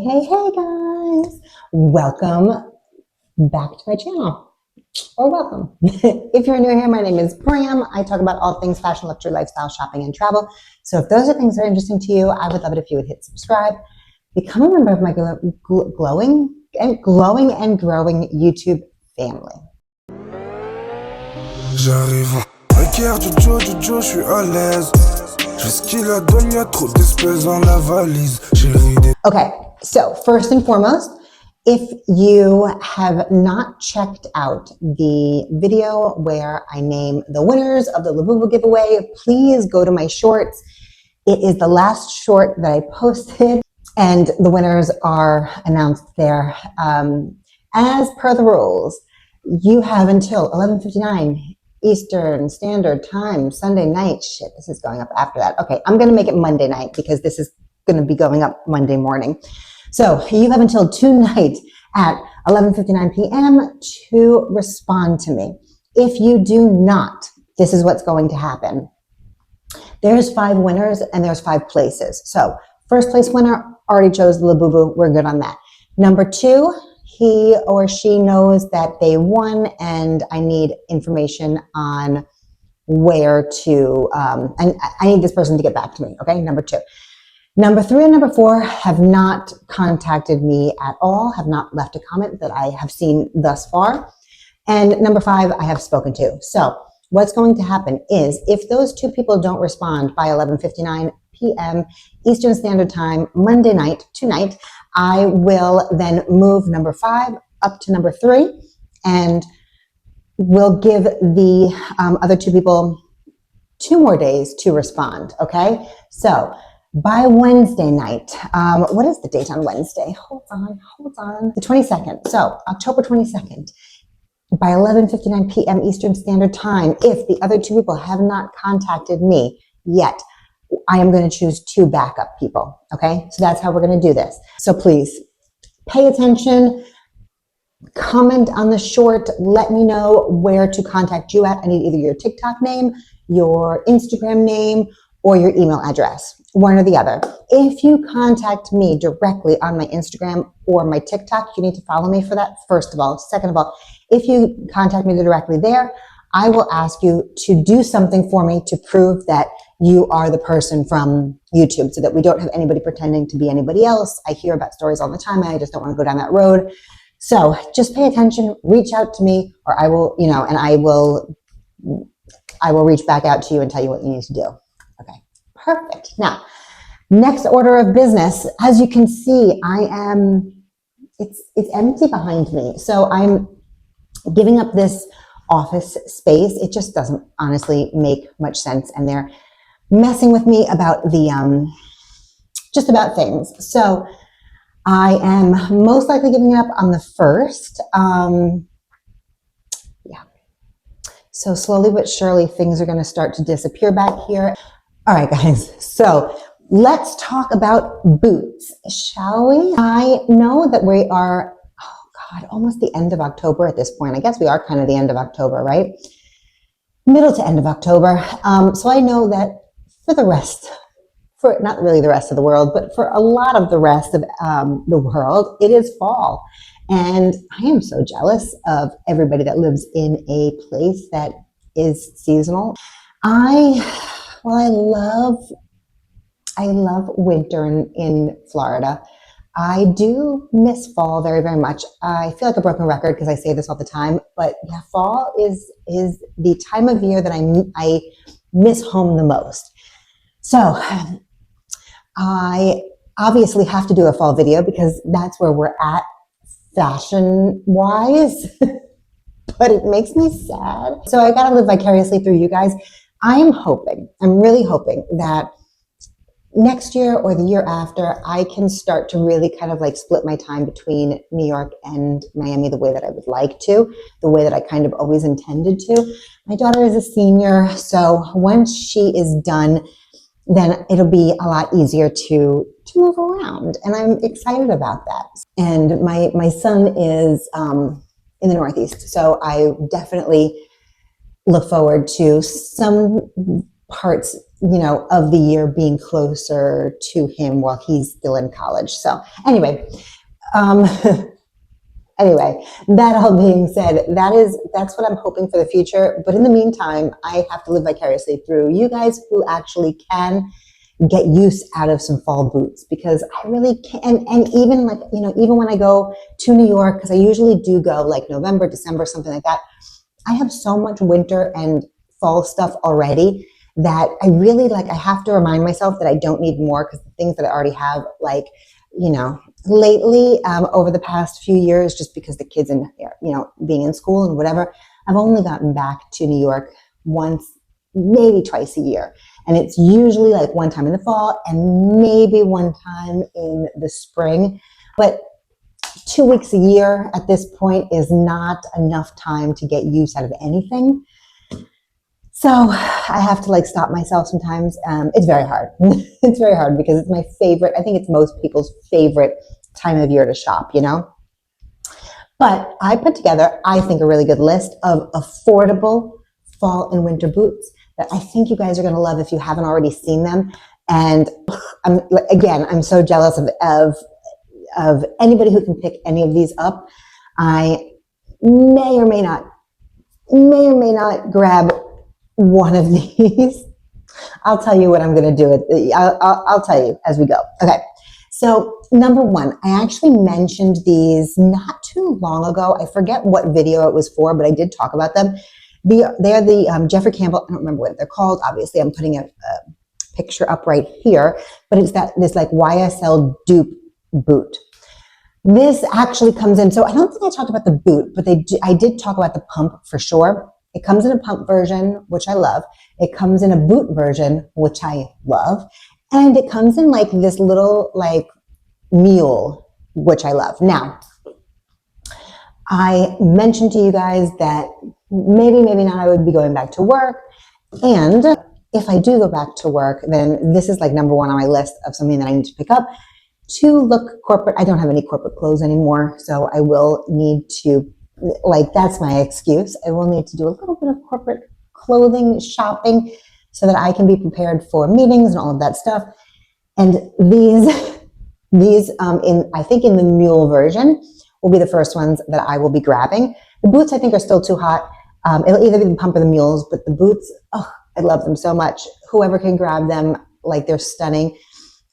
Hey guys, welcome back to my channel, or welcome. If you're new here, my name is Bram. I talk about all things fashion, luxury, lifestyle, shopping, and travel. So if those are things that are interesting to you, I would love it if you would hit subscribe, become a member of my glowing and growing YouTube family. J'arrive Haircare, Jojo, je suis à l'aise. J'ai ce qu'il a donné, y'a trop d'espèces dans la valise. Okay, so first and foremost, if you have not checked out the video where I name the winners of the Labubu giveaway, please go to my shorts. It is the last short that I posted, and the winners are announced there. As per the rules, you have until 11:59 Eastern Standard Time, Sunday night. Shit, this is going up after that. Okay, I'm going to make it Monday night because this is going to be going up Monday morning. So you have until tonight at 11:59 p.m. to respond to me. If you do not, this is what's going to happen. There's 5 winners and there's 5 places. So first place winner already chose the Labubu. We're good on that. Number 2, he or she knows that they won, and I need information on where to, and I need this person to get back to me, okay? Number 2. Number 3 and number 4 have not contacted me at all, have not left a comment that I have seen thus far. And number 5, I have spoken to. So what's going to happen is if those 2 people don't respond by 11:59 p.m. Eastern Standard Time, Monday night, tonight, I will then move number 5 up to number 3, and we'll give the other 2 people 2 more days to respond, okay? So by Wednesday night, what is the date on Wednesday? Hold on. The 22nd. So October 22nd, by 11:59 p.m. Eastern Standard Time, if the other 2 people have not contacted me yet, I am going to choose 2 backup people. Okay, so that's how we're going to do this. So please pay attention, comment on the short, let me know where to contact you at. I need either your TikTok name, your Instagram name, or your email address, one or the other. If you contact me directly on my Instagram or my TikTok, you need to follow me for that, first of all. Second of all, if you contact me directly there, I will ask you to do something for me to prove that you are the person from YouTube, so that we don't have anybody pretending to be anybody else. I hear about stories all the time, and I just don't want to go down that road. So just pay attention, reach out to me, or I will, and I will reach back out to you and tell you what you need to do. Okay, perfect. Now, next order of business, as you can see, it's empty behind me. So I'm giving up this office space. It just doesn't honestly make much sense, and they're messing with me about the just about things. So I am most likely giving it up on the 1st. Yeah. So slowly but surely things are going to start to disappear back here. All right, guys. So let's talk about boots, shall we? I know that we are, oh God, almost the end of October at this point. I guess we are kind of the end of October, right? Middle to end of October. So I know that for the rest, for not really the rest of the world, but for a lot of the rest of the world, it is fall. And I am so jealous of everybody that lives in a place that is seasonal. I love winter in Florida. I do miss fall very, very much. I feel like a broken record because I say this all the time, but yeah, fall is the time of year that I miss home the most. So I obviously have to do a fall video because that's where we're at fashion-wise, but it makes me sad. So I gotta live vicariously through you guys. I'm really hoping that next year or the year after, I can start to really kind of like split my time between New York and Miami the way that I would like to, the way that I kind of always intended to. My daughter is a senior, so once she is done, then it'll be a lot easier to move around. And I'm excited about that. And my son is in the Northeast, so I definitely look forward to some parts of the year being closer to him while he's still in college. So anyway, anyway, that all being said, that's what I'm hoping for the future. But in the meantime, I have to live vicariously through you guys who actually can get use out of some fall boots, because I really can. And even like, even when I go to New York, because I usually do go like November, December, something like that, I have so much winter and fall stuff already that I really I have to remind myself that I don't need more, because the things that I already have, lately, over the past few years, just because the kids and, being in school and whatever, I've only gotten back to New York once, maybe twice a year. And it's usually like one time in the fall and maybe one time in the spring. But 2 weeks a year at this point is not enough time to get use out of anything. So I have to stop myself sometimes. It's very hard. It's very hard because it's my favorite. I think it's most people's favorite time of year to shop, But I put together, I think, a really good list of affordable fall and winter boots that I think you guys are going to love if you haven't already seen them. And I'm so jealous of anybody who can pick any of these up. I may or may not grab one of these. I'll tell you what I'm going to do. I'll tell you as we go. Okay. So number one, I actually mentioned these not too long ago. I forget what video it was for, but I did talk about them. They're the Jeffrey Campbell. I don't remember what they're called. Obviously, I'm putting a picture up right here, but it's this YSL dupe boot. This actually comes in. So I don't think I talked about the boot, but I did talk about the pump for sure. It comes in a pump version, which I love. It comes in a boot version, which I love. And it comes in this little mule, which I love. Now, I mentioned to you guys that maybe not I would be going back to work. And if I do go back to work, then this is number one on my list of something that I need to pick up to look corporate. I don't have any corporate clothes anymore, so I will need to, that's my excuse. I will need to do a little bit of corporate clothing shopping so that I can be prepared for meetings and all of that stuff. And these I think in the mule version will be the first ones that I will be grabbing. The boots I think are still too hot. It'll either be the pump or the mules, but the boots, I love them so much. Whoever can grab them, they're stunning.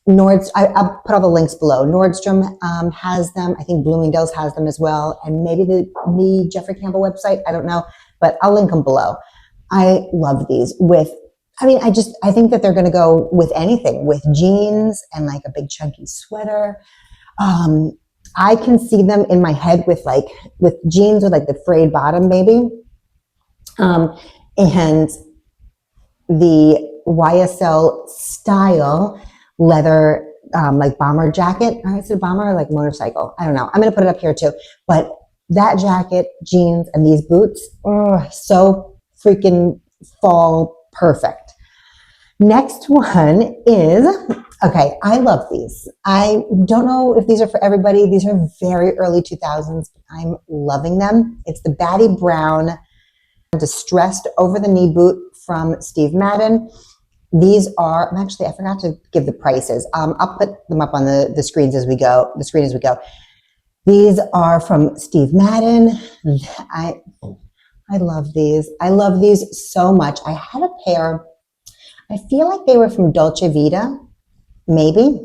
I'll put all the links below. Nordstrom has them. I think Bloomingdale's has them as well. And maybe the Jeffrey Campbell website. I don't know, but I'll link them below. I love these I think that they're going to go with anything, with jeans and a big chunky sweater. I can see them in my head with jeans with the frayed bottom maybe. And the YSL style leather, bomber jacket. Is it a bomber or motorcycle? I don't know. I'm going to put it up here too. But that jacket, jeans, and these boots, so freaking fall perfect. Next one is, okay, I love these. I don't know if these are for everybody. These are very early 2000s. I'm loving them. It's the Batty Brown distressed over the knee boot from Steve Madden. These are, I forgot to give the prices. I'll put them up on the screen as we go. These are from Steve Madden. I love these. I love these so much. I had a pair, I feel like they were from Dolce Vita, maybe,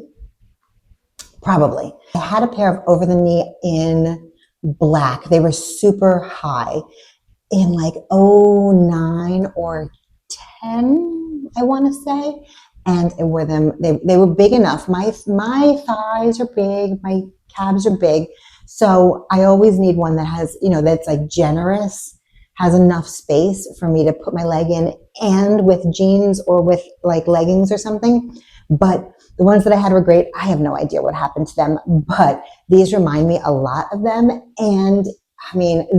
probably. I had a pair of over the knee in black. They were super high in 09 or 10, I want to say. And I wore them, they were big enough. My thighs are big, my calves are big. So I always need one that has, that's generous, has enough space for me to put my leg in, and with jeans or with leggings or something. But the ones that I had were great. I have no idea what happened to them, but these remind me a lot of them. And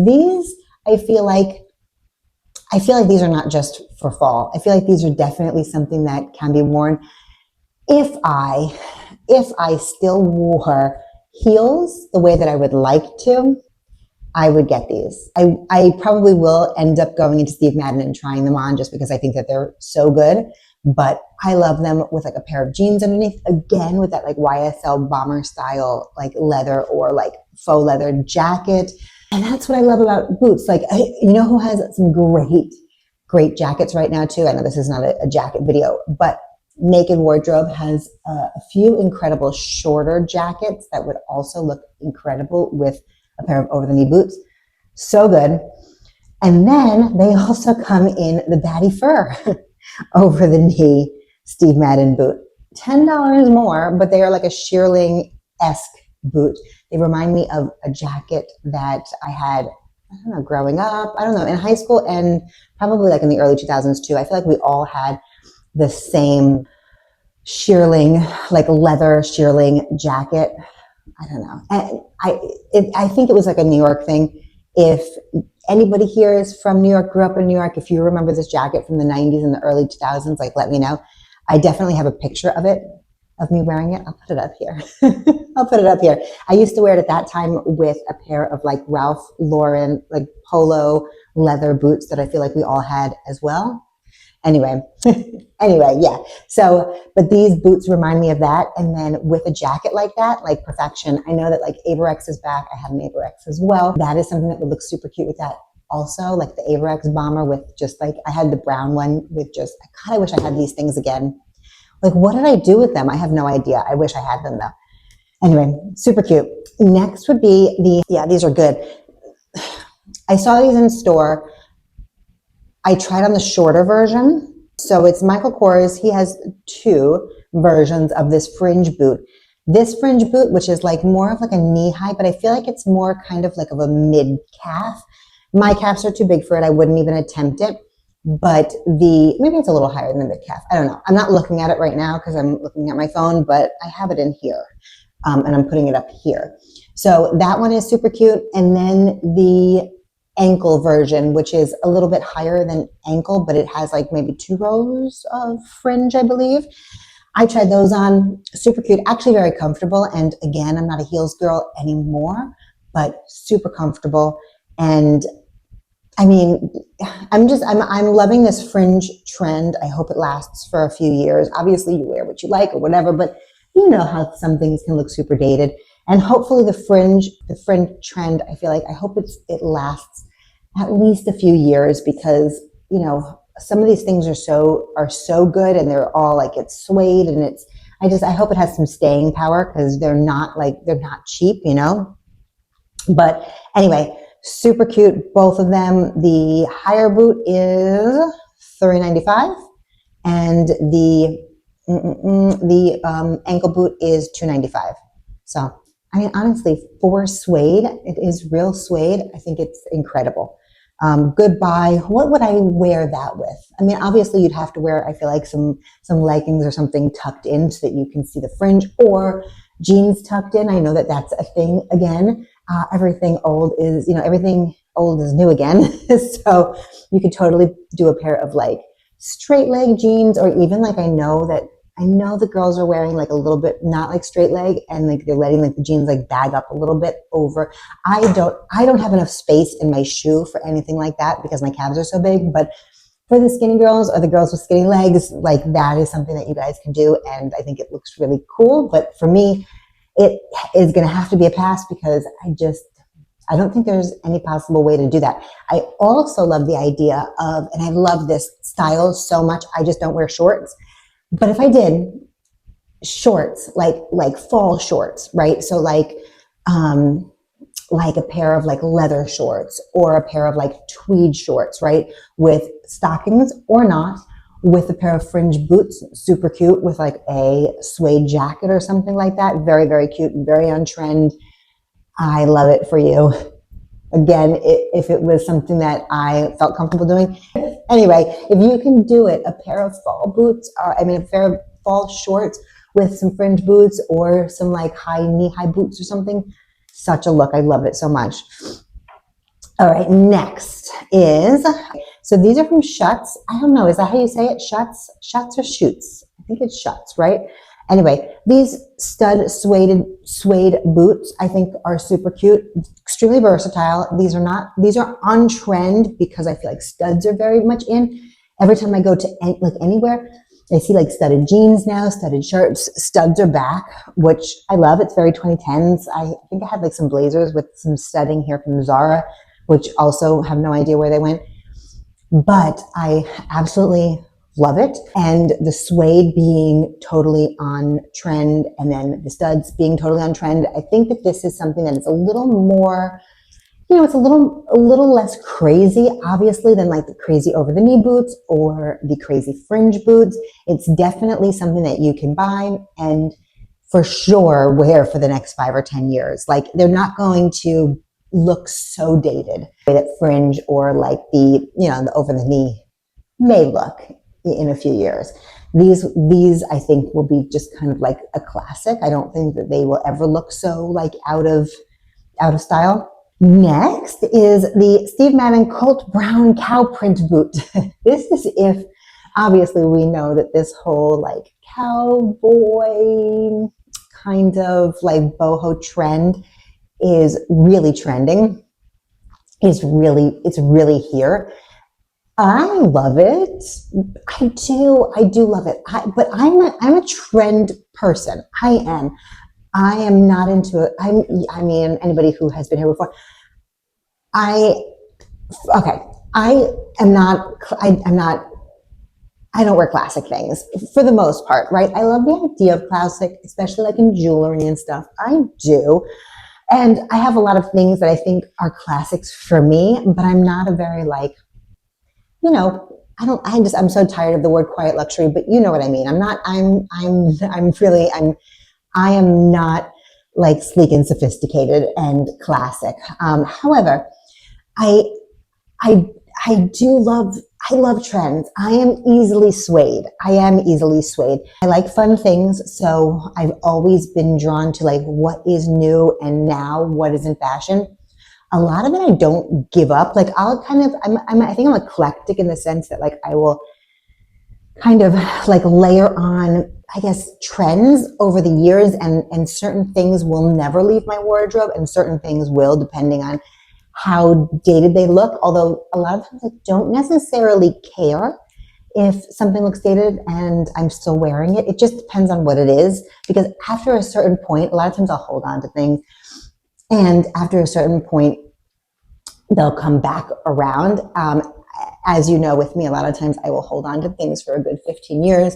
these, I feel like these are not just for fall. I feel like these are definitely something that can be worn. If I still wore heels the way that I would like to, I would get these. I probably will end up going into Steve Madden and trying them on just because I think that they're so good. but I love them with like a pair of jeans underneath, again with that like YSL bomber style like leather or like faux leather jacket. And that's what I love about boots. Like, you know who has some great jackets right now too? I know this is not a jacket video, but Naked Wardrobe has a few incredible shorter jackets that would also look incredible with a pair of over-the-knee boots. So good. And then they also come in the baddie fur over-the-knee Steve Madden boot. $10 more, but they are like a shearling-esque boot. They remind me of a jacket that I had, I don't know, growing up, I don't know, in high school and probably like in the early 2000s too. I feel like we all had the same shearling, like leather shearling jacket. I don't know. And I think it was like a New York thing. If anybody here is from New York, grew up in New York, if you remember this jacket from the 90s and the early 2000s, like let me know. I definitely have a picture of it, of me wearing it. I'll put it up here. I'll put it up here. I used to wear it at that time with a pair of like Ralph Lauren, like polo leather boots that I feel like we all had as well. Anyway, yeah. So, but these boots remind me of that. And then with a jacket like that, like perfection. I know that like Averex is back. I have an Averex as well. That is something that would look super cute with that also, like the Averex bomber with just like, I had the brown one with just, God, I wish I had these things again. Like, what did I do with them? I have no idea. I wish I had them though. Anyway, super cute. Next would be yeah, these are good. I saw these in store. I tried on the shorter version. So it's Michael Kors. He has two versions of this fringe boot. This fringe boot, which is like more of like a knee high, but I feel like it's more kind of like of a mid calf. My calves are too big for it. I wouldn't even attempt it. But maybe it's a little higher than the mid calf. I don't know. I'm not looking at it right now because I'm looking at my phone, but I have it in here. And I'm putting it up here. So that one is super cute. And then the ankle version, which is a little bit higher than ankle, but it has like maybe 2 rows of fringe, I believe. I tried those on, super cute, actually very comfortable. And again, I'm not a heels girl anymore, but super comfortable. And I mean, I'm loving this fringe trend. I hope it lasts for a few years. Obviously you wear what you like or whatever, but you know how some things can look super dated. And hopefully the fringe trend, I hope it lasts at least a few years because, you know, some of these things are so good and they're all like, it's suede and I hope it has some staying power because they're not cheap, you know. But anyway, super cute, both of them. The higher boot is $3.95 and the ankle boot is $2.95. So, I mean, honestly, for suede, it is real suede. I think it's incredible. Good buy. What would I wear that with? I mean, obviously you'd have to wear, I feel like some leggings or something tucked in so that you can see the fringe, or jeans tucked in. I know that that's a thing again. Everything old is new again. So you could totally do a pair of like straight leg jeans, or even like I know the girls are wearing like a little bit, not like straight leg, and like they're letting like the jeans like bag up a little bit over. I don't have enough space in my shoe for anything like that because my calves are so big, but for the skinny girls or the girls with skinny legs, like that is something that you guys can do. And I think it looks really cool. But for me, it is going to have to be a pass because I don't think there's any possible way to do that. I also love the idea of, and I love this style so much, I just don't wear shorts. But if I did shorts, like fall shorts, right? So like a pair of like leather shorts or a pair of like tweed shorts, right? With stockings or not, with a pair of fringe boots, super cute, with like a suede jacket or something like that. Very, very cute, very on trend. I love it for you. Again, if it was something that I felt comfortable doing. Anyway, if you can do it, a pair of fall boots, a pair of fall shorts with some fringe boots or some like knee-high boots or something, such a look. I love it so much. All right, next is, so these are from Shutz. I don't know, is that how you say it? Shutz or Shutz? I think it's Shutz, right? Anyway, these stud suede boots I think are super cute, extremely versatile. These are on trend because I feel like studs are very much in. Every time I go to anywhere, I see like studded jeans now, studded shirts. Studs are back, which I love. It's very 2010s. I think I had like some blazers with some studding here from Zara, which also have no idea where they went. But I absolutely love it. And the suede being totally on trend and then the studs being totally on trend. I think that this is something that is a little more, it's a little less crazy, obviously, than like the crazy over the knee boots or the crazy fringe boots. It's definitely something that you can buy and for sure wear for the next 5 or 10 years. Like they're not going to look so dated that fringe or like the over the knee may look in a few years. These I think will be just kind of like a classic. I don't think that they will ever look so like out of style. Next is the Steve Madden Colt Brown cow print boot. This is if obviously we know that this whole like cowboy kind of like boho trend is really trending. It's really here. I love it. I do love it. But I'm a trend person. I am not into it. I mean, anybody who has been here before. I don't wear classic things for the most part, right? I love the idea of classic, especially like in jewelry and stuff. I do. And I have a lot of things that I think are classics for me, but I'm not a very like, I'm so tired of the word quiet luxury, but you know what I mean. I am not like sleek and sophisticated and classic. However, I love trends. I am easily swayed. I like fun things. So I've always been drawn to like what is new and now what is in fashion. A lot of it I don't give up. Like I think I'm eclectic in the sense that like I will kind of like layer on, I guess, trends over the years and certain things will never leave my wardrobe and certain things will, depending on how dated they look. Although a lot of times I don't necessarily care if something looks dated and I'm still wearing it. It just depends on what it is, because after a certain point, a lot of times I'll hold on to things. And after a certain point, they'll come back around. As you know, with me, a lot of times I will hold on to things for a good 15 years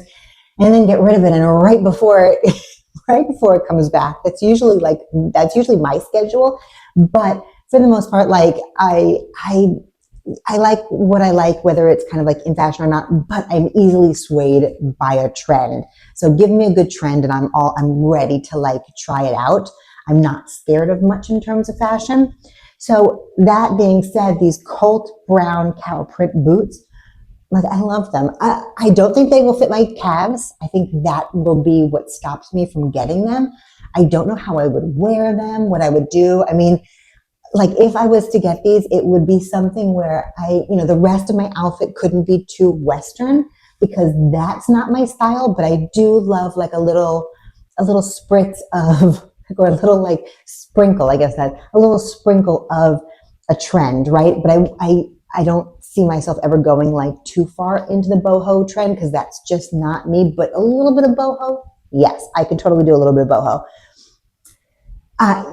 and then get rid of it. And right before it comes back, that's usually my schedule. But for the most part, like I like what I like, whether it's kind of like in fashion or not, but I'm easily swayed by a trend. So give me a good trend and I'm ready to like try it out. I'm not scared of much in terms of fashion. So that being said, these Colt Brown cow print boots, like I love them. I don't think they will fit my calves. I think that will be what stops me from getting them. I don't know how I would wear them, what I would do. I mean, like if I was to get these, it would be something where the rest of my outfit couldn't be too Western because that's not my style, but I do love like a little spritz of, or a little like sprinkle, I guess a little sprinkle of a trend, right? But I don't see myself ever going like too far into the boho trend because that's just not me, but a little bit of boho, yes, I could totally do a little bit of boho. I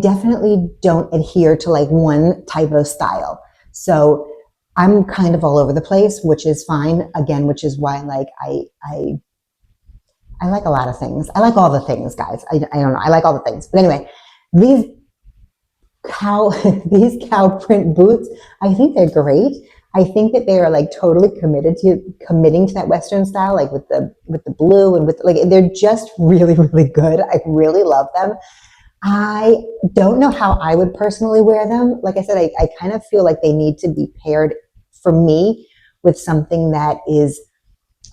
definitely don't adhere to like one type of style. So I'm kind of all over the place, which is fine. Again, which is why like I like a lot of things. I like all the things, guys. I don't know. I like all the things. But anyway, these cow print boots, I think they're great. I think that they are like totally committing to that Western style, like with the blue and with like, they're just really, really good. I really love them. I don't know how I would personally wear them. Like I said, I kind of feel like they need to be paired for me with something that is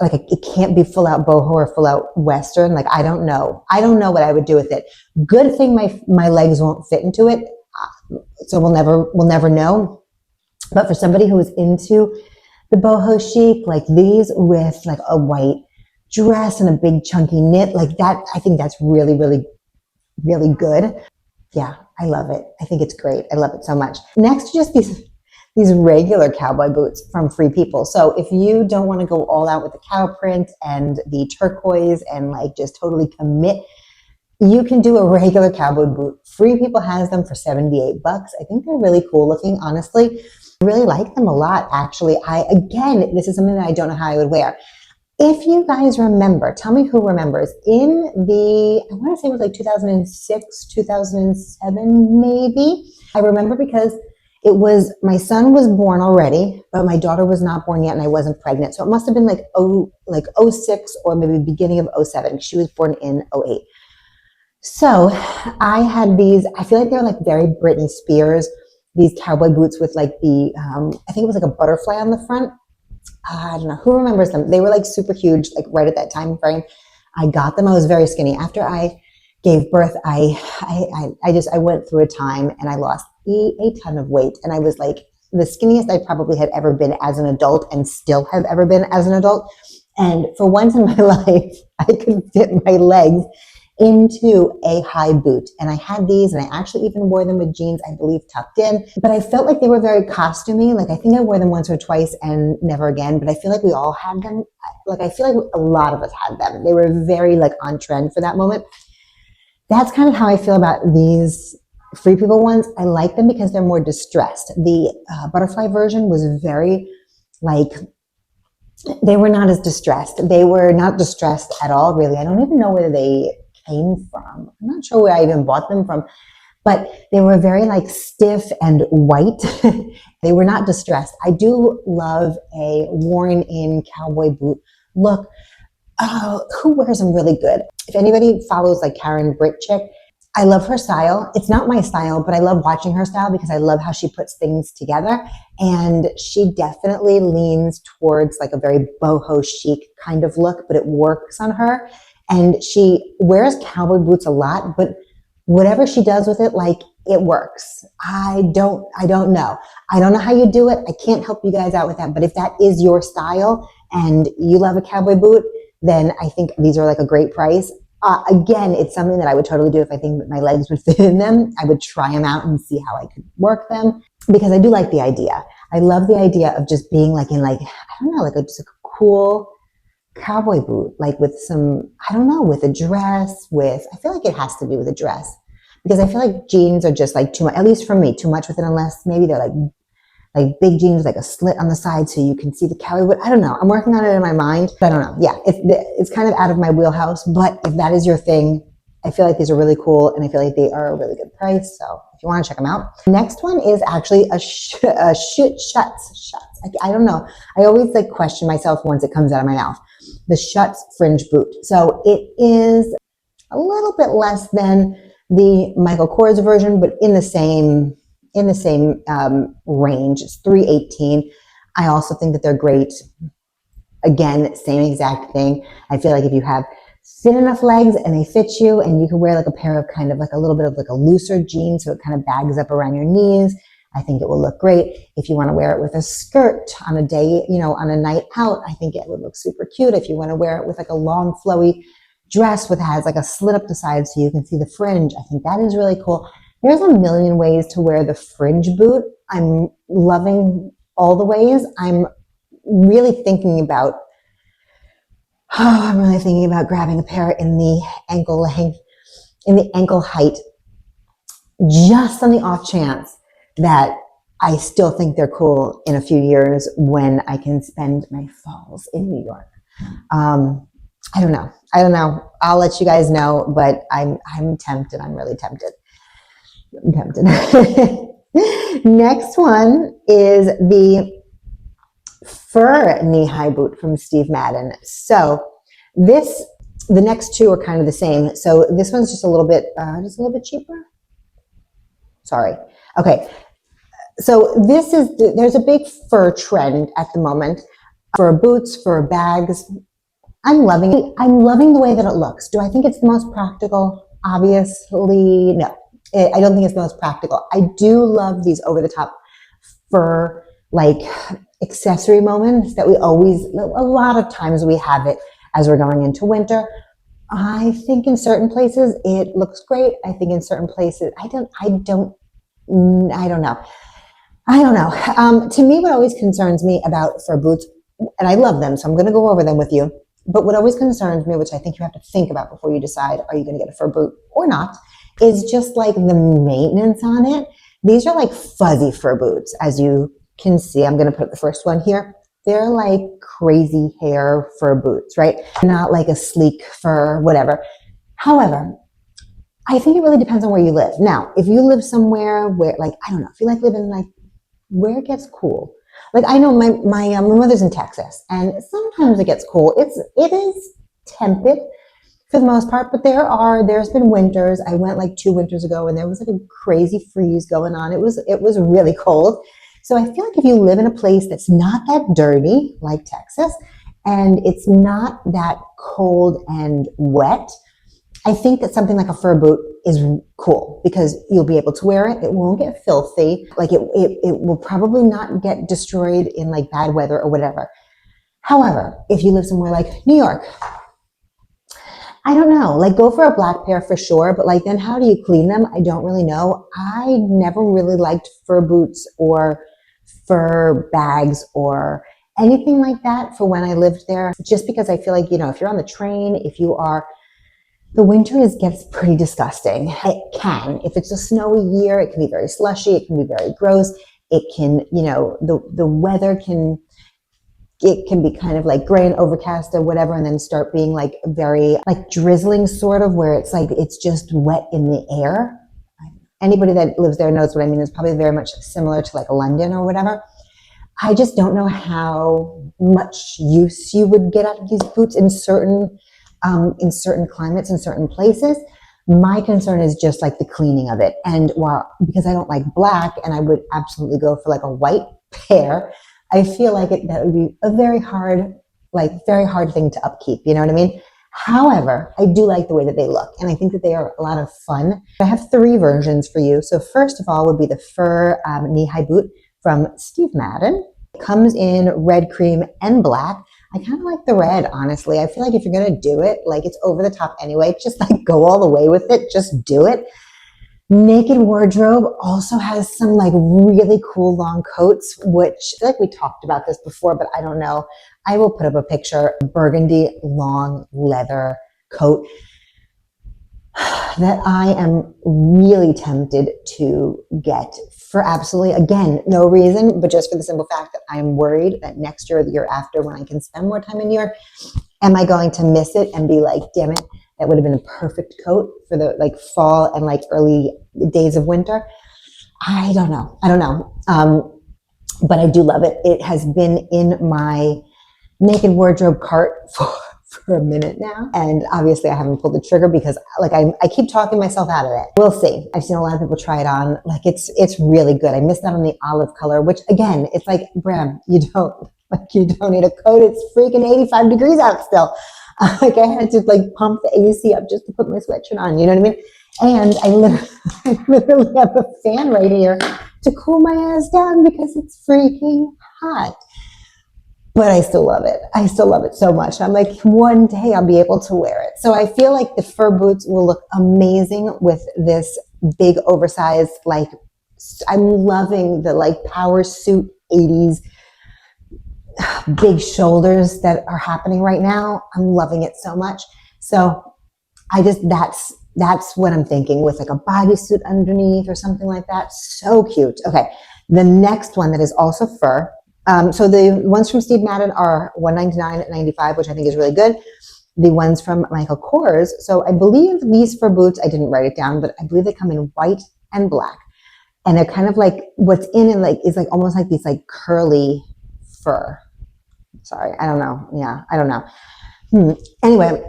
like, it can't be full out boho or full out Western. Like, I don't know what I would do with it. Good thing my legs won't fit into it. So we'll never know. But for somebody who is into the boho chic, like these with like a white dress and a big chunky knit, like that, I think that's really, really, really good. Yeah, I love it. I think it's great. I love it so much. Next, just these regular cowboy boots from Free People. So if you don't want to go all out with the cow print and the turquoise and like just totally commit, you can do a regular cowboy boot. Free People has them for $78. I think they're really cool looking, honestly. I really like them a lot, actually. Again, this is something that I don't know how I would wear. If you guys remember, tell me who remembers, in the, I want to say it was like 2006, 2007, maybe. I remember because it was, my son was born already, but my daughter was not born yet and I wasn't pregnant. So it must have been like 06 or maybe beginning of 07. She was born in 08. So I had these, I feel like they're like very Britney Spears, these cowboy boots with like the, I think it was like a butterfly on the front. I don't know, who remembers them? They were like super huge, like right at that time frame. I got them, I was very skinny. After I gave birth, I went through a time and I lost a ton of weight. And I was like the skinniest I probably had ever been as an adult and still have ever been as an adult. And for once in my life, I could fit my legs into a high boot. And I had these and I actually even wore them with jeans, I believe tucked in, but I felt like they were very costumey. Like I think I wore them once or twice and never again, but I feel like we all had them. Like I feel like a lot of us had them. They were very like on trend for that moment. That's kind of how I feel about these Free People ones. I like them because they're more distressed. The butterfly version was very like, they were not as distressed. They were not distressed at all, really. I don't even know where they came from. I'm not sure where I even bought them from, but they were very like stiff and white. They were not distressed. I do love a worn in cowboy boot look. Who wears them really good? If anybody follows like Karen Britt Chick, I love her style. It's not my style, but I love watching her style because I love how she puts things together. And she definitely leans towards like a very boho chic kind of look, but it works on her. And she wears cowboy boots a lot, but whatever she does with it, like it works. I don't know. I don't know how you do it. I can't help you guys out with that. But if that is your style and you love a cowboy boot, then I think these are like a great price. Again, it's something that I would totally do if I think that my legs would fit in them. I would try them out and see how I could work them because I do like the idea. I love the idea of just being like in like, I don't know, like just a cool cowboy boot, like with some, I don't know, with a dress, I feel like it has to be with a dress because I feel like jeans are just like too much, at least for me, too much with it unless maybe they're like big jeans, like a slit on the side so you can see the cowboy boot. I don't know. I'm working on it in my mind. But I don't know. Yeah, it's kind of out of my wheelhouse. But if that is your thing, I feel like these are really cool and I feel like they are a really good price. So if you want to check them out. Next one is actually a Shutz. I don't know. I always like question myself once it comes out of my mouth. The Shutz fringe boot. So it is a little bit less than the Michael Kors version, but in the same range. It's $318. I also think that they're great. Again, same exact thing. I feel like if you have thin enough legs and they fit you and you can wear like a pair of kind of like a little bit of like a looser jean so it kind of bags up around your knees, I think it will look great. If you want to wear it with a skirt on a day, on a night out, I think it would look super cute. If you want to wear it with like a long flowy dress has like a slit up the side so you can see the fringe, I think that is really cool. There's a million ways to wear the fringe boot. I'm loving all the ways. I'm really thinking about grabbing a pair in the ankle length, in the ankle height, just on the off chance that I still think they're cool in a few years when I can spend my falls in New York. I don't know. I'll let you guys know, but I'm tempted. I'm really tempted. Next one is the fur knee-high boot from Steve Madden. So the next two are kind of the same. So this one's just a little bit cheaper. Sorry. Okay. So there's a big fur trend at the moment for boots, for bags. I'm loving it. I'm loving the way that it looks. Do I think it's the most practical? Obviously, no. I don't think it's the most practical. I do love these over-the-top fur, like, accessory moments that a lot of times we have it as we're going into winter. I think in certain places it looks great. I think in certain places, I don't know. I don't know. To me, what always concerns me about fur boots, and I love them, so I'm going to go over them with you. But what always concerns me, which I think you have to think about before you decide, are you going to get a fur boot or not, is just like the maintenance on it. These are like fuzzy fur boots, as you can see. I'm going to put the first one here. They're like crazy hair fur boots, right? Not like a sleek fur, whatever. However, I think it really depends on where you live. Now, if you live somewhere where, like, I don't know, if you like live in like where it gets cool. Like I know my mother's in Texas, and sometimes it gets cool. It is tepid for the most part, but there's been winters. I went like 2 winters ago, and there was like a crazy freeze going on. It was really cold. So I feel like if you live in a place that's not that dirty, like Texas, and it's not that cold and wet, I think that something like a fur boot is cool because you'll be able to wear it. It won't get filthy. Like it will probably not get destroyed in like bad weather or whatever. However, if you live somewhere like New York, I don't know, like go for a black pair for sure, but like then how do you clean them? I don't really know. I never really liked fur boots or fur bags or anything like that for when I lived there, just because I feel like, you know, if you're on the train, the winter gets pretty disgusting. It can. If it's a snowy year, it can be very slushy. It can be very gross. It can, you know, the weather can be kind of like gray and overcast or whatever, and then start being like very like drizzling sort of, where it's like it's just wet in the air. Anybody that lives there knows what I mean. It's probably very much similar to like London or whatever. I just don't know how much use you would get out of these boots in certain climates, in certain places. My concern is just like the cleaning of it. And because I don't like black and I would absolutely go for like a white pair, I feel like that would be a very hard thing to upkeep. You know what I mean? However, I do like the way that they look, and I think that they are a lot of fun. I have 3 versions for you. So first of all would be the fur knee-high boot from Steve Madden. It comes in red, cream, and black. I kind of like the red, honestly. I feel like if you're going to do it, like it's over the top anyway, just like go all the way with it. Just do it. Naked Wardrobe also has some like really cool long coats, which I feel like we talked about this before, but I don't know. I will put up a picture. Burgundy long leather coat that I am really tempted to get for absolutely, again, no reason, but just for the simple fact that I'm worried that next year or the year after, when I can spend more time in New York, am I going to miss it and be like, damn it, that would have been a perfect coat for the like fall and like early days of winter. I don't know. But I do love it. It has been in my Naked Wardrobe cart for a minute now, and obviously I haven't pulled the trigger because like I keep talking myself out of it. We'll see. I've seen a lot of people try it on. Like it's really good. I missed out on the olive color, which again, it's like, Bram, you don't need a coat. It's freaking 85 degrees out still. Like I had to like pump the AC up just to put my sweatshirt on. You know what I mean? And I literally have a fan right here to cool my ass down because it's freaking hot. But I still love it. I still love it so much. I'm like, one day I'll be able to wear it. So I feel like the fur boots will look amazing with this big oversized, like, I'm loving the like power suit 80s big shoulders that are happening right now. I'm loving it so much. So that's what I'm thinking, with like a bodysuit underneath or something like that. So cute. Okay. The next one that is also fur. So the ones from Steve Madden are $199.95, which I think is really good. The ones from Michael Kors. So I believe these fur boots, I didn't write it down, but I believe they come in white and black. And they're kind of like, what's in it like is like almost like these like curly fur. Sorry, I don't know. Yeah, I don't know. Anyway,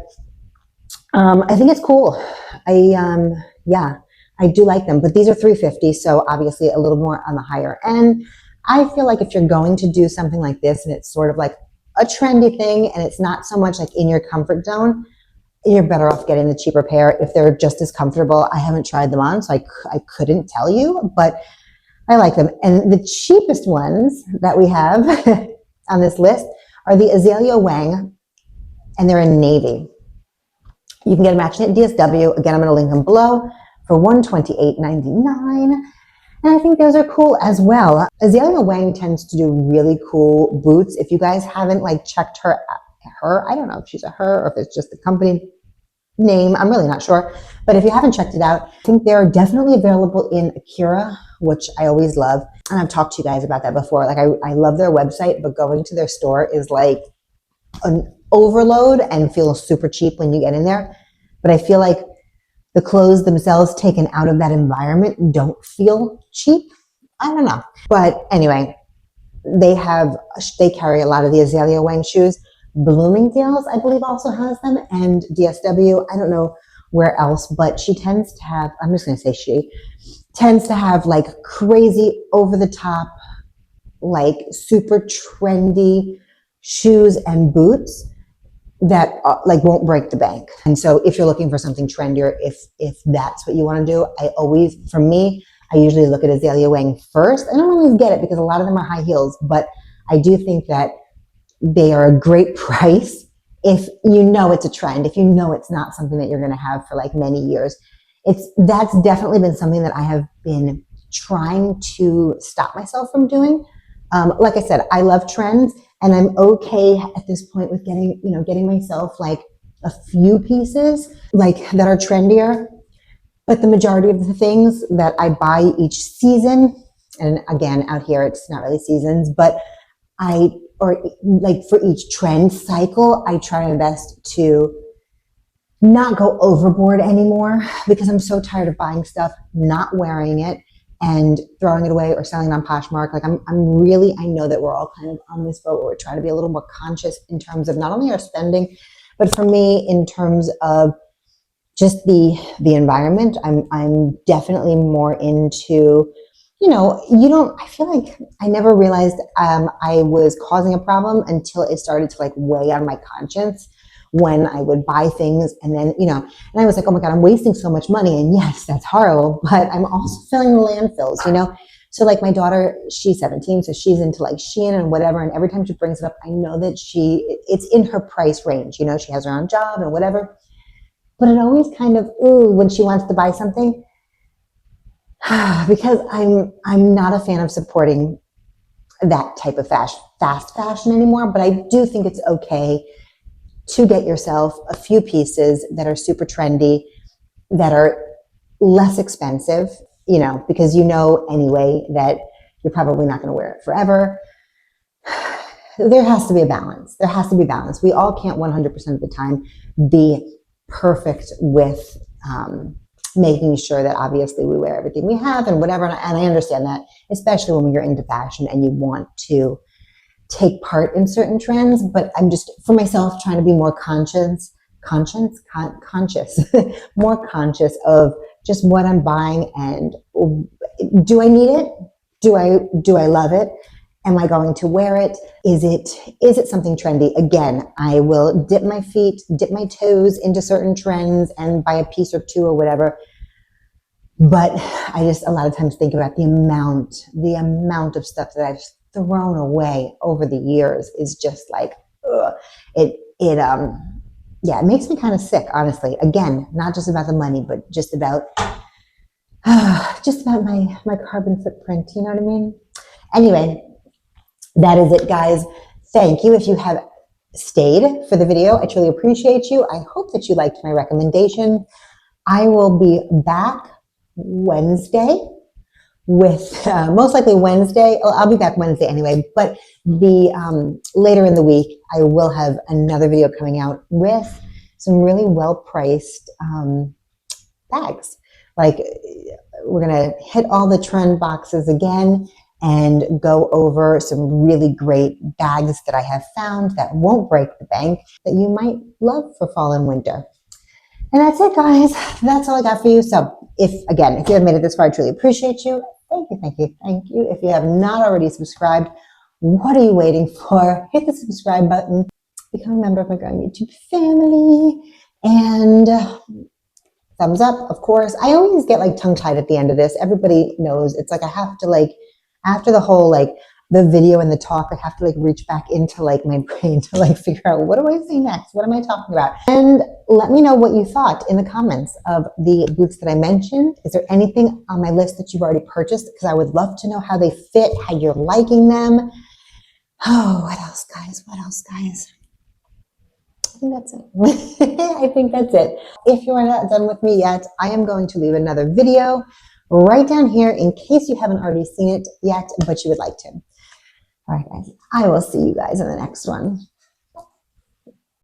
I think it's cool. I do like them, but these are $350, so obviously a little more on the higher end. I feel like if you're going to do something like this and it's sort of like a trendy thing and it's not so much like in your comfort zone, you're better off getting the cheaper pair if they're just as comfortable. I haven't tried them on, so I couldn't tell you, but I like them. And the cheapest ones that we have on this list are the Azalea Wang, and they're in navy. You can get them matching at DSW. Again, I'm going to link them below for $128.99. And I think those are cool as well. Azalea Wang tends to do really cool boots. If you guys haven't like checked her, I don't know if she's a her or if it's just the company name, I'm really not sure. But if you haven't checked it out, I think they're definitely available in Akira, which I always love. And I've talked to you guys about that before. Like I love their website, but going to their store is like an overload and feels super cheap when you get in there. But I feel like the clothes themselves taken out of that environment don't feel cheap. I don't know. But anyway, they carry a lot of the Azalea Wang shoes. Bloomingdale's, I believe, also has them, and DSW. I don't know where else, but she tends to have, I'm just going to say she tends to have like crazy over the top, like super trendy shoes and boots that like won't break the bank. And so if you're looking for something trendier, if that's what you want to do, for me, I usually look at Azalea Wang first. I don't always get it because a lot of them are high heels, but I do think that they are a great price if you know it's a trend, if you know it's not something that you're going to have for like many years. That's definitely been something that I have been trying to stop myself from doing. Like I said, I love trends, and I'm okay at this point with getting myself like a few pieces like that are trendier. But the majority of the things that I buy each season, and again, out here, it's not really seasons, but or like for each trend cycle, I try my best to not go overboard anymore because I'm so tired of buying stuff, not wearing it, and throwing it away or selling it on Poshmark. Like I know that we're all kind of on this boat where we're trying to be a little more conscious in terms of not only our spending, but for me, in terms of just the environment. I'm definitely more into, I feel like I never realized I was causing a problem until it started to like weigh on my conscience when I would buy things and then, and I was like, oh my God, I'm wasting so much money. And yes, that's horrible, but I'm also filling the landfills, So like my daughter, she's 17, so she's into like Shein and whatever. And every time she brings it up, I know that it's in her price range. She has her own job and whatever. But it always kind of, when she wants to buy something, because I'm not a fan of supporting that type of fast fashion anymore. But I do think it's okay to get yourself a few pieces that are super trendy, that are less expensive, because anyway that you're probably not going to wear it forever. There has to be a balance. We all can't 100% of the time be perfect with making sure that obviously we wear everything we have and whatever. And I understand that, especially when you're into fashion and you want to take part in certain trends. But I'm just, for myself, trying to be more conscious, more conscious of just what I'm buying and do I need it? Do I love it? Am I going to wear it? Is it something trendy? Again, I will dip my toes into certain trends and buy a piece or two or whatever. But I just a lot of times think about the amount of stuff that I've thrown away over the years is just like, it makes me kind of sick, honestly. Again, not just about the money, but just about my carbon footprint. You know what I mean? Anyway, that is it, guys. Thank you. If you have stayed for the video, I truly appreciate you. I hope that you liked my recommendation. I will be back Wednesday with most likely Wednesday. I'll be back Wednesday anyway, but the later in the week, I will have another video coming out with some really well-priced bags. Like, we're gonna hit all the trend boxes again and go over some really great bags that I have found that won't break the bank that you might love for fall and winter. And that's it, guys. That's all I got for you. So if you have made it this far, I truly appreciate you. Thank you. If you have not already subscribed, what are you waiting for? Hit the subscribe button. Become a member of my growing YouTube family. And thumbs up, of course. I always get like tongue-tied at the end of this. Everybody knows. It's like I have to like, after the whole like the video and the talk, I have to like reach back into like my brain to like figure out, what do I say next? What am I talking about? And let me know what you thought in the comments of the boots that I mentioned. Is there anything on my list that you've already purchased? Because I would love to know how they fit, how you're liking them. Oh, what else, guys? What else, guys? I think that's it. I think that's it. If you are not done with me yet, I am going to leave another video right down here in case you haven't already seen it yet, but you would like to. All right, guys. I will see you guys in the next one.